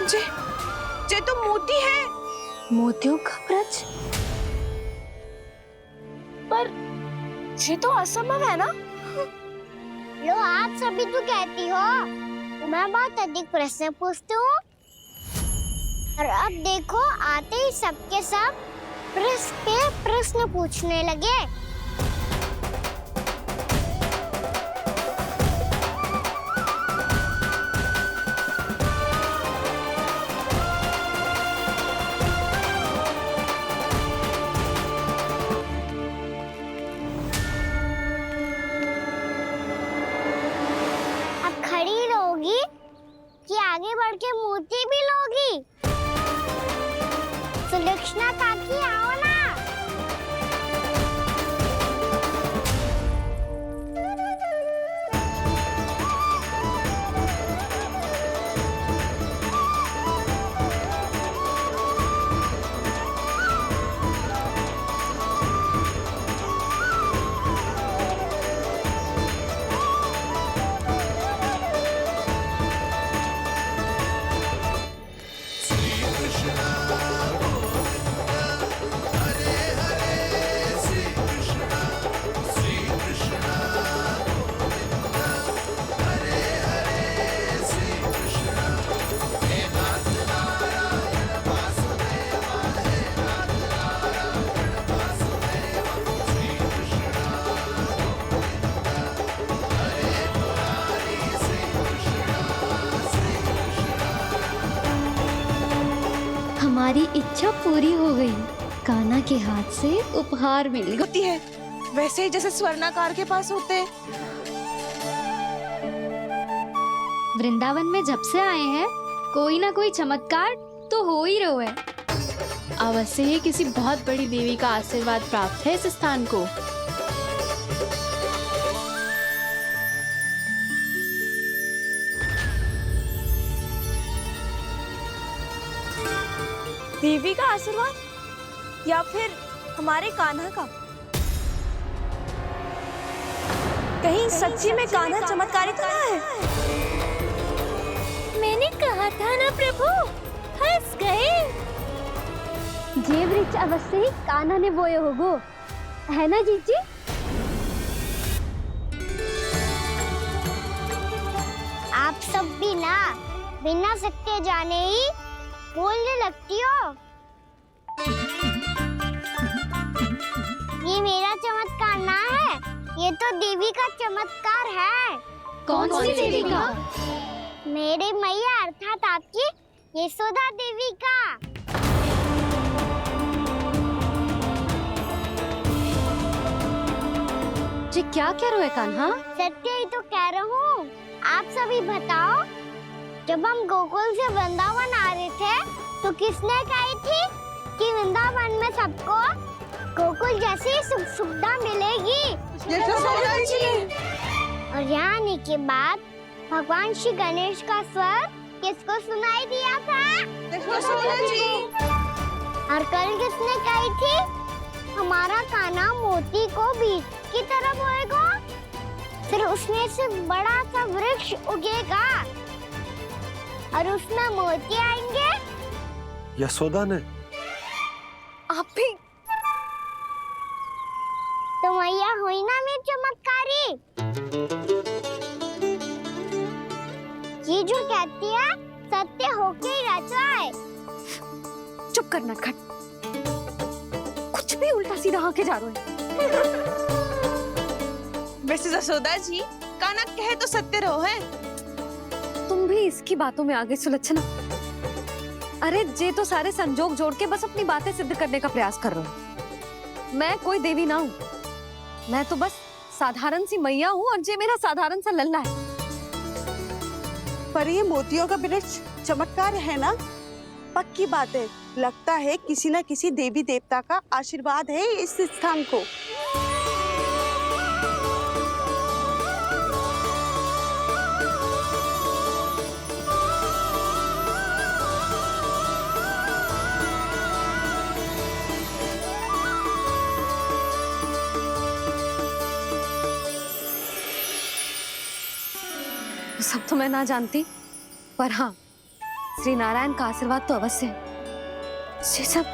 जे तो मोती है। मोतियों का ब्रज? पर ये तो असंभव है ना। लो, आप सभी तो कहती हो मैं बहुत अधिक प्रश्न पूछती हूँ, और अब देखो आते ही सबके सब प्रश्न पे प्रश्न पूछने लगे। अब खड़ी रहोगी कि आगे बढ़ के मूर्ति भी लोगी? सुलक्षणा काकी आओ ना। हमारी इच्छा पूरी हो गई। कान्हा के हाथ से उपहार मिल गया। होती है वैसे ही जैसे स्वर्णाकार के पास होते। वृंदावन में जब से आए हैं कोई ना कोई चमत्कार तो हो ही रहा है। अवश्य ही किसी बहुत बड़ी देवी का आशीर्वाद प्राप्त है इस स्थान को। देवी का आशीर्वाद या फिर हमारे कान्हा का? कहीं सच्ची में कान्हा चमत्कारी तो ना है? मैंने कहा था ना प्रभु, फंस गए। जे वृक्ष अवश्य ही कान्हा ने बोए होगो, है ना जीजी? आप सब भी ना बिना सत्य जाने ही बोलने लगती हो। ये मेरा चमत्कार ना है, ये तो देवी का चमत्कार है। कौन सी देवी का? मेरे मैया अर्थात आपकी यशोदा देवी का। जी क्या कह रहे हो कान्हा? सत्य ही तो कह रहा हूँ। आप सभी बताओ, जब हम गोकुल से वृंदावन आ रहे थे तो किसने कही थी कि वृंदावन में सबको गोकुल जैसी सुख सुविधा मिलेगी? और यहाँ आने के बाद भगवान श्री गणेश का स्वर किसको सुनाई दिया था? और कल किसने कही थी हमारा कान्हा मोती को बीज की तरह बोएगा, फिर उसमें से बड़ा सा वृक्ष उगेगा और उसमें मोती आएंगे? यशोदा ने? आप भी तो मैया हुई ना मेरी चमत्कारी। ये जो कहती है सत्य होके ही रहता है। चुप कर नटखट, कुछ भी उल्टा सीधा आके जा रहे हैं। वैसे यशोदा जी, कान्हा कहे तो सत्य रहो है। तुम भी इसकी बातों में आगे सुलक्षणा। अरे जे तो सारे संजोग जोड़ के बस अपनी बातें सिद्ध करने का प्रयास कर रहे हो। मैं कोई देवी ना हूँ, मैं तो बस साधारण सी मैया हूँ और जे मेरा साधारण सा लल्ला है। पर ये मोतियों का वृक्ष चमत्कार है ना? पक्की बात है, लगता है किसी न किसी देवी देवता का आशीर्वाद है इस स्थान को। सब तो मैं ना जानती, पर हाँ, श्री नारायण का आशीर्वाद तो अवश्य है। ये सब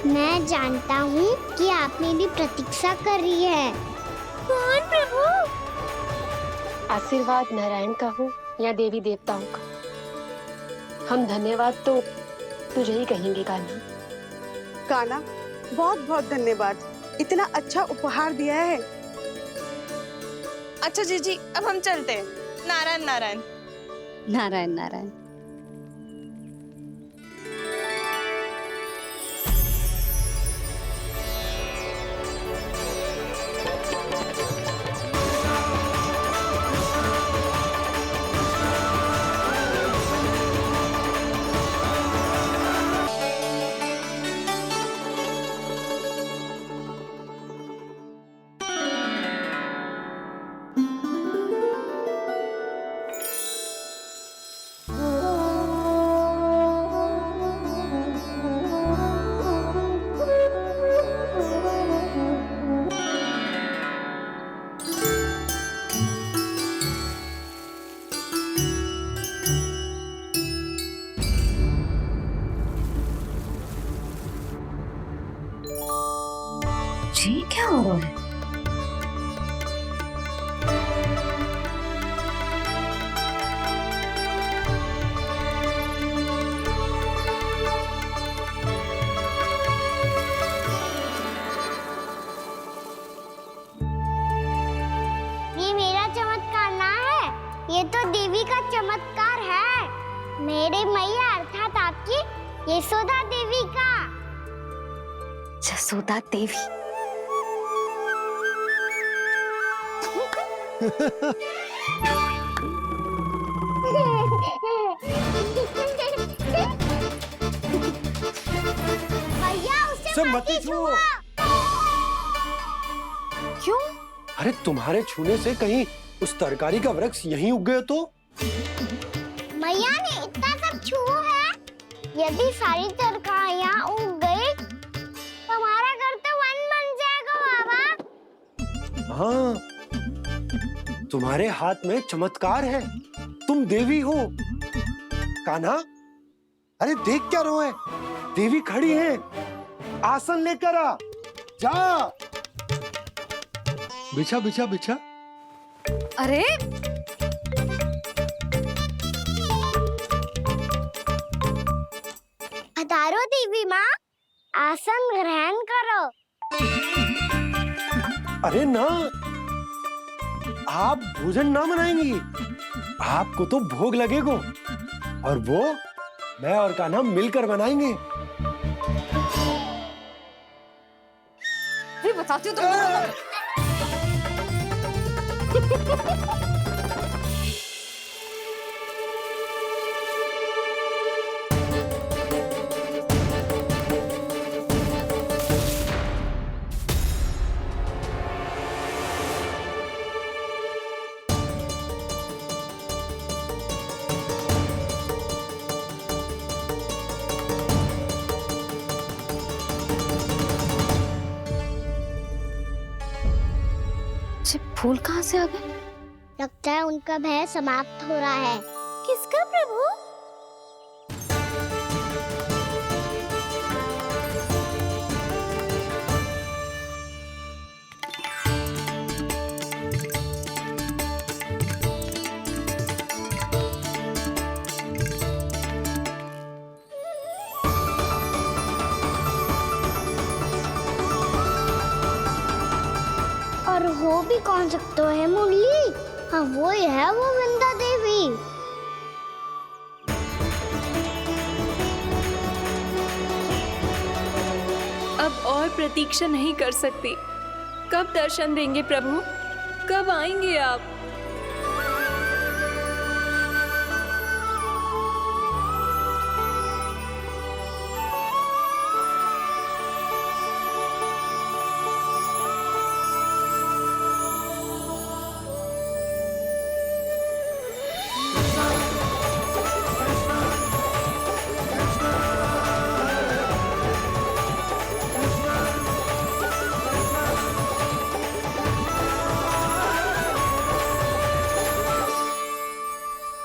मैं जानता हूँ कि आप मेरी प्रतीक्षा कर रही है। कौन प्रभु? आशीर्वाद नारायण का हो या देवी देवताओं का, हम धन्यवाद तो तुझे ही कहेंगे कान्हा। कान्हा, बहुत बहुत धन्यवाद, इतना अच्छा उपहार दिया है। अच्छा जीजी, अब हम चलते हैं। नारायण नारायण। नारायण नारायण। जी क्या हो रहा है? ये मेरा चमत्कार ना है, ये तो देवी का चमत्कार है। मेरे मैया अर्थात आपकी यशोदा देवी का। जसोदा देवी। भैया उसे सब मत मत ही छुओ। छुआ। क्यों? अरे तुम्हारे छूने से कहीं उस तरकारी का वृक्ष यहीं उग गए तो? मैया ने इतना सब छुआ है, यदि सारी तरकारियां उग गई तो हमारा घर तो वन बन जाएगा बाबा। हाँ, तुम्हारे हाथ में चमत्कार है, तुम देवी हो। कान्हा, अरे देख क्या रो है, देवी खड़ी है, आसन लेकर आ, जा। बिछा बिछा बिछा। अरे पधारो देवी माँ, आसन ग्रहण करो। अरे ना, आप भोजन ना मनाएंगी, आपको तो भोग लगेगा और वो मैं और कान्हा मिलकर बनाएंगे। भी बताती हूँ तुमको। फूल कहाँ से आ गए? लगता है उनका भय समाप्त हो रहा है। किसका प्रभु? और हो भी कौन सकता है मुरली? हाँ वो ही है, वो वृंदा देवी। अब और प्रतीक्षा नहीं कर सकती। कब दर्शन देंगे प्रभु? कब आएंगे आप?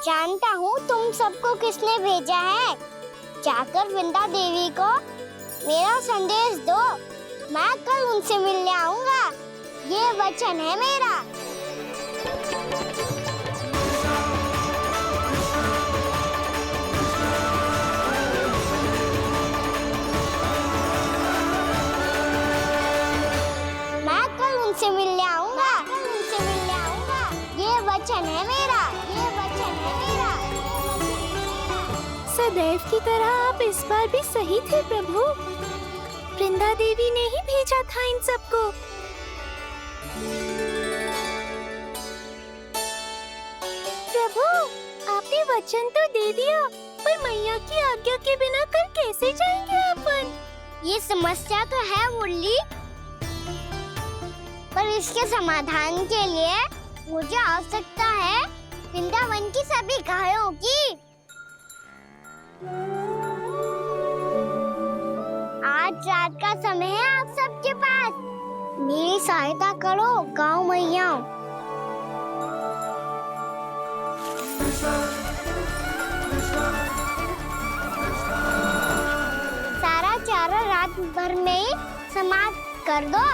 जानता हूँ तुम सबको किसने भेजा है। जाकर वृंदा देवी को मेरा संदेश दो। मैं कल उनसे मिलने आऊंगा, ये वचन है मेरा। मैं कल उनसे मिलने आऊंगा, ये वचन है मेरा, ये वचन है मेरा। सदैव की तरह आप इस बार भी सही थे प्रभु। वृंदा देवी ने ही भेजा था इन सबको। प्रभु, आपने वचन तो दे दिया, पर मैया की आज्ञा के बिना कल कैसे जाएंगे अपन? ये समस्या तो है मुरली, पर इसके समाधान के लिए मुझे आवश्यकता है वृंदावन की सभी गायों की। आज रात का समय है आप सबके पास, मेरी सहायता करो गाँव मैया। सारा चारा रात भर में ही समाप्त कर दो।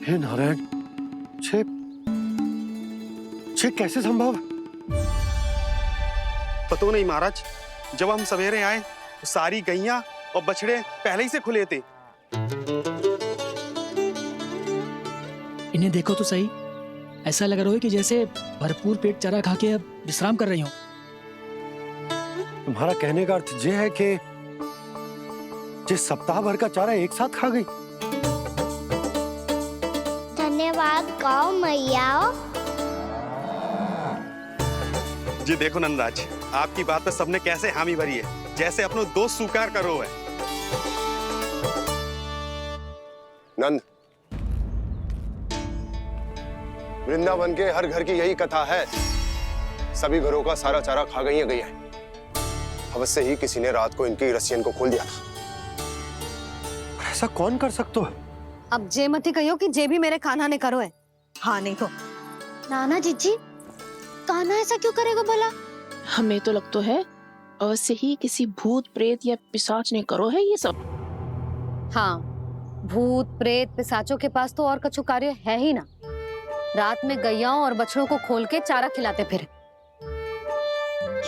हे नारायण, छे कैसे संभव? पतो नहीं महाराज, जब हम सवेरे आए तो सारी गैया और बछड़े पहले ही से खुले थे। इन्हें देखो तो सही, ऐसा लग रहा है कि जैसे भरपूर पेट चारा खा के अब विश्राम कर रही हो। तुम्हारा कहने का अर्थ ये है कि जिस सप्ताह भर का चारा एक साथ खा गई। धन्यवाद गाँव मैया। जी देखो नंदराज, आपकी बात पे सबने कैसे हामी भरी है, जैसे अपनो दोस्त स्वीकार करो है। नंद, वृंदावन के हर घर की यही कथा है। सभी घरों का सारा चारा खा गई है। अवश्य ही किसी ने रात को इनकी रस्सियन को खोल दिया था। ऐसा कौन कर सकता है? अब जे मत ही कहियो कि जे भी मेरे कान्हा ने करो है। हाँ नहीं तो नाना जीजी, कान्हा ऐसा क्यों करेगा भला? हमें तो लगता है अवश्य ही किसी भूत प्रेत या पिशाच ने करो है ये सब। हाँ, भूत प्रेत पिशाचों के पास तो और कछु कार्य है ही ना। रात में गैयाओं और बछड़ों को खोल के चारा खिलाते फिर।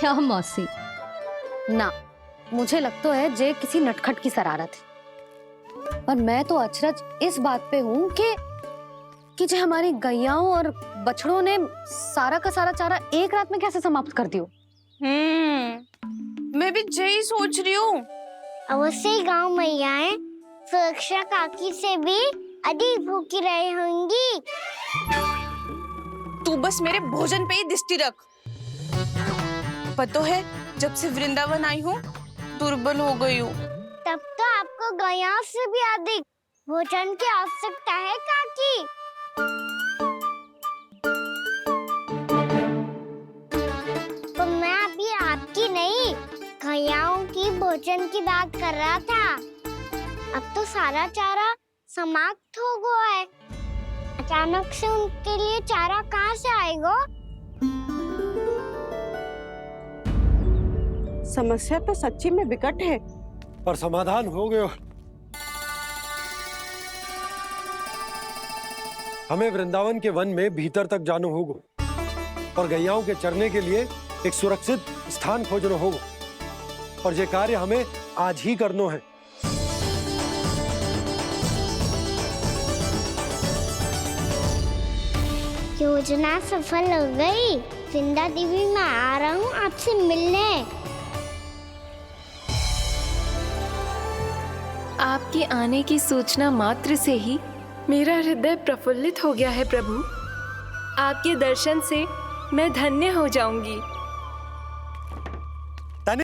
क्या मौसी? ना, मुझे लगता है जे किसी नटखट की शरारत है। पर मैं तो अचरज इस बात पे हूँ कि जो हमारी गैयाओं और बछड़ों ने सारा का सारा चारा एक रात में कैसे समाप्त कर दियो। मैं भी यही सोच रही हूँ। अवश्य ही गाँव मैयाएं सुरक्षा काकी से भी अधिक भूखी रही होंगी। तू बस मेरे भोजन पे ही दृष्टि रख। पता है, जब से वृंदावन आई हूँ दुर्बल हो गई हूँ। तब तो आपको गैयाओं से भी अधिक भोजन की आवश्यकता है काकी। तो मैं अभी आपकी नहीं, गैयाओं की भोजन की बात कर रहा था। अब तो सारा चारा समाप्त हो गया है। अचानक से उनके लिए चारा कहाँ से आएगा? समस्या तो सच्ची में विकट है, पर समाधान हो गयो। हमें वृंदावन के वन में भीतर तक जाना होगा और गैयाओं के चरने के लिए एक सुरक्षित स्थान खोजना होगा, और ये कार्य हमें आज ही करना है। योजना सफल हो गई। वृंदा देवी, मैं आ रहा हूँ आपसे मिलने। आपके आने की सूचना मात्र से ही मेरा हृदय प्रफुल्लित हो गया है प्रभु। आपके दर्शन से मैं धन्य हो जाऊंगी।